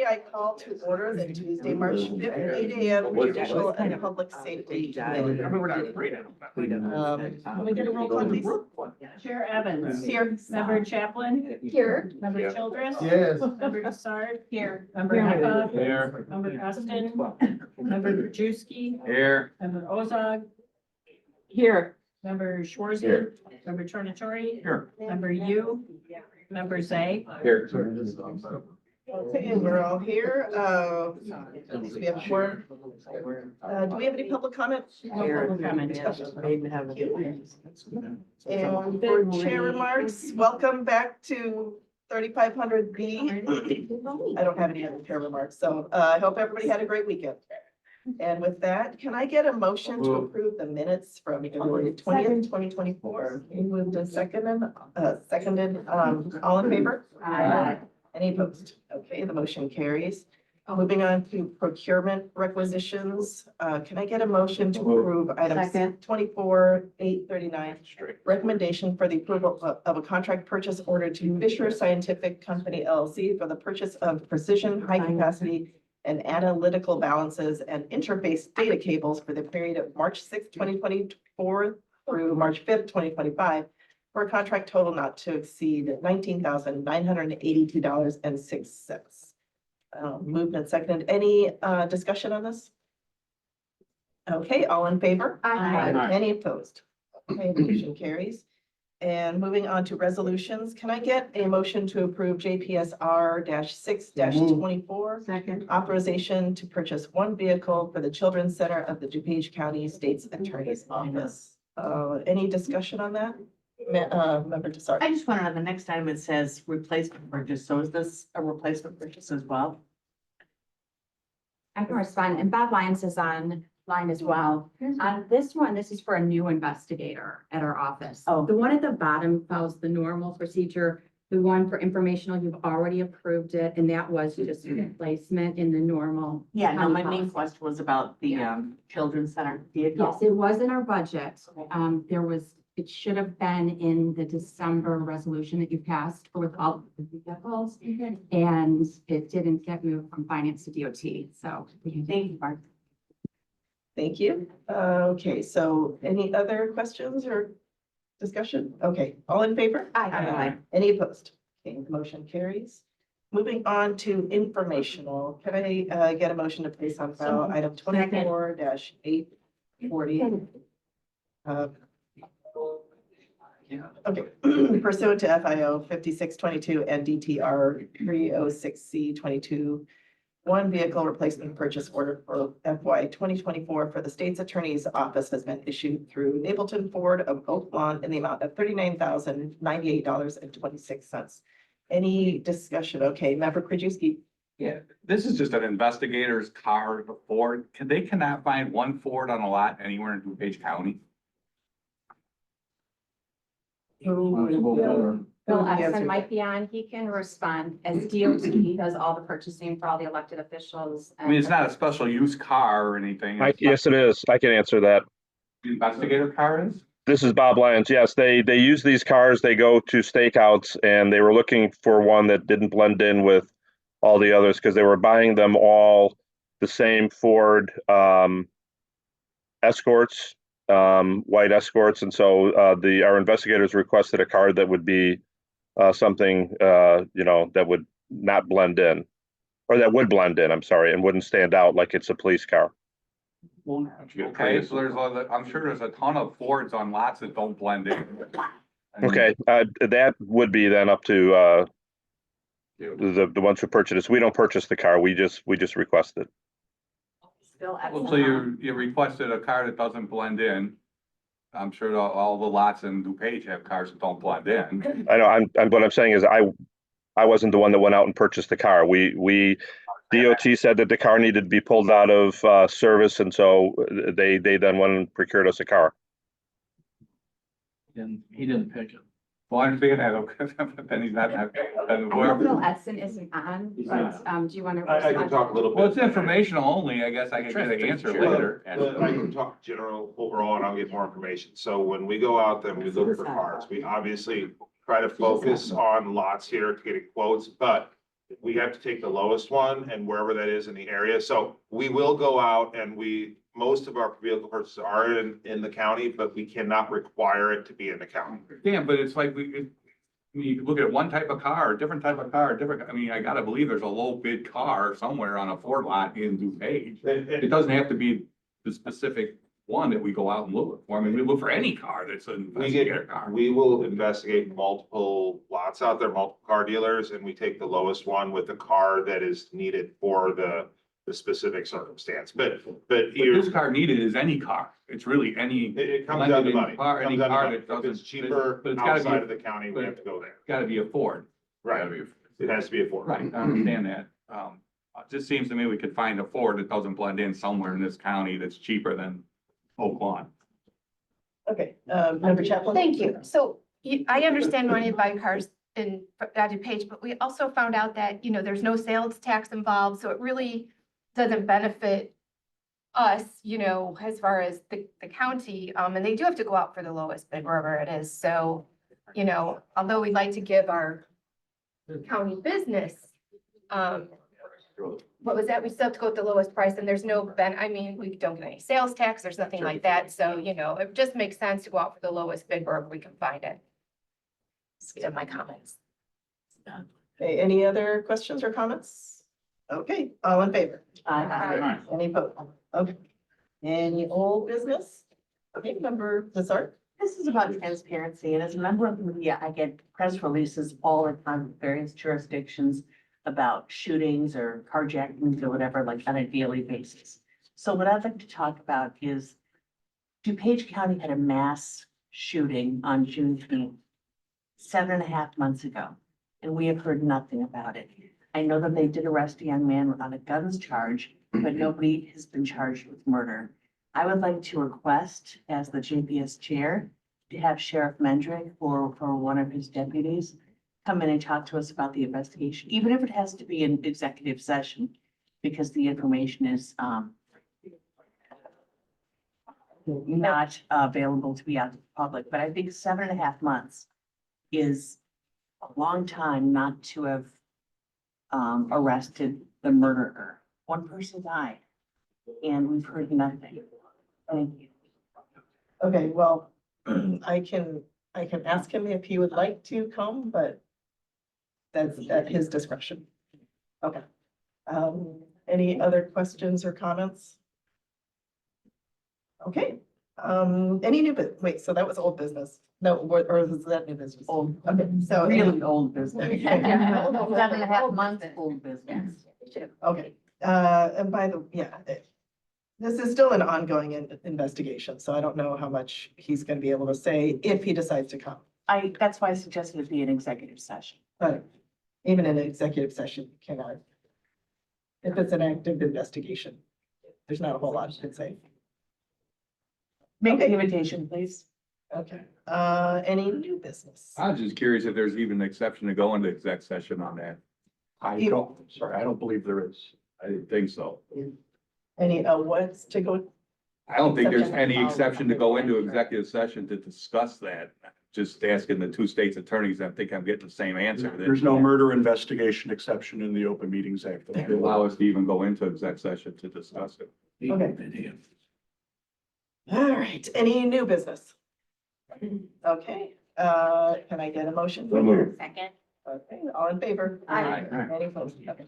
I call to order the Tuesday, March 5th, 8 a.m. Judicial and Public Safety Committee. Can we get a roll call, please? Chair Evans. Here. Member Chaplin. Here. Member Childress. Yes. Member Desart. Here. Member Heppa. Here. Member Austin. Member Krajewski. Here. Member Ozog. Here. Member Schwarzy. Here. Member Tornatori. Here. Member Yu. Member Zay. Here. Okay, we're all here. Do we have more? Do we have any public comment? No public comment. And for chair remarks, welcome back to 3500B. I don't have any other chair remarks, so I hope everybody had a great weekend. And with that, can I get a motion to approve the minutes from February 20th, 2024? Moved and seconded, all in favor? Aye. Any opposed? Okay, the motion carries. Moving on to procurement requisitions, can I get a motion to approve items 24,839? Recommendation for the approval of a contract purchase order to Fisher Scientific Company LLC for the purchase of precision high capacity and analytical balances and interface data cables for the period of March 6, 2024 through March 5th, 2025. For a contract total not to exceed $19,982.06. Moved and seconded. Any discussion on this? Okay, all in favor? Aye. Any opposed? Okay, motion carries. And moving on to resolutions, can I get a motion to approve JPSR 6-24? Second. Authorization to purchase one vehicle for the Children's Center of the DuPage County State's Attorney's Office. Any discussion on that? Member Desart. I just want to know, the next item it says replacement purchase, so is this a replacement purchase as well? I can respond, and Bob Lyons is on line as well. On this one, this is for a new investigator at our office. Oh. The one at the bottom follows the normal procedure. The one for informational, you've already approved it, and that was just a replacement in the normal. Yeah, no, my main policy. question was about the children's center vehicle. Yes, it was in our budget. It should have been in the December resolution that you passed with all the vehicles. And it didn't get moved from finance to DOT, so. Thank you, Mark. Thank you. Okay, so any other questions or discussion? Okay, all in favor? Aye. Any opposed? Okay, the motion carries. Moving on to informational, can I get a motion to place on file item 24-840? Okay, pursuant to FIO 5622 and DTR 306C22, one vehicle replacement purchase order for FY 2024 for the state's attorney's office has been issued through Napleton Ford of Oak Lawn in the amount of $39,098.26. Any discussion? Okay, Member Krajewski. Yeah, this is just an investigator's car, the Ford. They cannot find one Ford on a lot anywhere in DuPage County. Bill Essen might be on, he can respond as DOT does all the purchasing for all the elected officials. I mean, it's not a special use car or anything. Yes, it is. I can answer that. The investigator car is? This is Bob Lyons. Yes, they use these cars. They go to stakeouts and they were looking for one that didn't blend in with all the others because they were buying them all the same Ford Escorts, white Escorts. And so our investigators requested a car that would be something, that would not blend in, or that would blend in, I'm sorry, and wouldn't stand out like it's a police car. Okay, so I'm sure there's a ton of Fords on lots that don't blend in. Okay, that would be then up to the ones who purchase this. We don't purchase the car. We just request it. Bill Well, Essen so you requested a car that doesn't blend in. I'm sure all the lots in DuPage have cars that don't blend in. I know. What I'm saying is I wasn't the one that went out and purchased the car. DOT said that the car needed to be pulled out of service, and so they then went and procured us a car. And he didn't pick it. Well, I understand that, okay, then he's not. Bill Essen isn't on, but do you want to? I can talk a little bit. Well, it's informational only, I guess I can get an answer later. I can talk general overall and I'll get more information. So when we go out there and we look for cars, we obviously try to focus on lots here to get quotes, but we have to take the lowest one and wherever that is in the area. So we will go out and most of our vehicle purchases are in the county, but we cannot require it to be in the county. Yeah, but it's like you look at one type of car, a different type of car, I mean, I gotta believe there's a low bid car somewhere on a Ford lot in DuPage. It doesn't have to be the specific one that we go out and look for. I mean, we look for any car that's an investigator car. We will investigate multiple lots out there, multiple car dealers, and we take the lowest one with the car that is needed for the specific circumstance. But But this car needed is any car. It's really any. it comes down to money. Blended car, any Comes down to car money. that If doesn't. it's cheaper but it's gotta outside be, of the county, we have to go there. gotta be a Ford. Right. Gotta be a- It has to be a Ford. Right, I understand that. It just seems to me we could find a Ford that doesn't blend in somewhere in this county that's cheaper than Oak Lawn. Okay, member Chaplin? Thank you. So I understand wanting to buy cars in DuPage, but we also found out that, there's no sales tax involved, so it really doesn't benefit us, as far as the county, and they do have to go out for the lowest bid wherever it is. So, although we'd like to give our county business, what was that? We still have to go with the lowest price and there's no we don't get any sales tax. There's nothing like that. So, it just makes sense to go out for the lowest bid wherever we can find it. These are my comments. Okay, any other questions or comments? Okay, all in favor? Aye. Any opposed? Okay. Any old business? Okay, member Lazar? This is about transparency, and as a member of the media, I get press releases all the time from various jurisdictions about shootings or carjackings or whatever, like on a daily basis. So what I'd like to talk about is DuPage County had a mass shooting on Juneteenth 7.5 months ago, and we have heard nothing about it. I know that they did arrest a young man on a guns charge, but nobody has been charged with murder. I would like to request, as the JPS chair, to have Sheriff Mendrick or one of his deputies come in and talk to us about the investigation, even if it has to be an executive session, because the information is not available to be out to the public. But I think 7.5 months is a long time not to have arrested the murderer. One person died, and we've heard nothing. Thank you. Okay, well, I can ask him if he would like to come, but that's at his discretion. Okay. Any other questions or comments? Okay, any new wait, so that was old business. No, or was that new business? Old, Okay, so. really old business. Okay. 7.5 months old business. Okay, and by the, this is still an ongoing investigation, so I don't know how much he's gonna be able to say if he decides to come. That's why I suggested it be an executive session. But even in an executive session, you cannot, if it's an active investigation, there's not a whole lot you can say. Make the invitation, please. Okay, any new business? I was just curious if there's even an exception to go into exec session on that. I don't believe there is. I didn't think so. Any, what's to go? I don't think there's Exception. any exception to go into executive session to discuss that. Just asking the two states attorneys, I think I'm getting the same answer. There's no murder investigation exception in the Open Meetings Act. They allow us to even go into exec session to discuss it. Okay. All right, any new business? Okay, can I get a motion? Second. Okay, all in favor? Aye. Any opposed? Okay.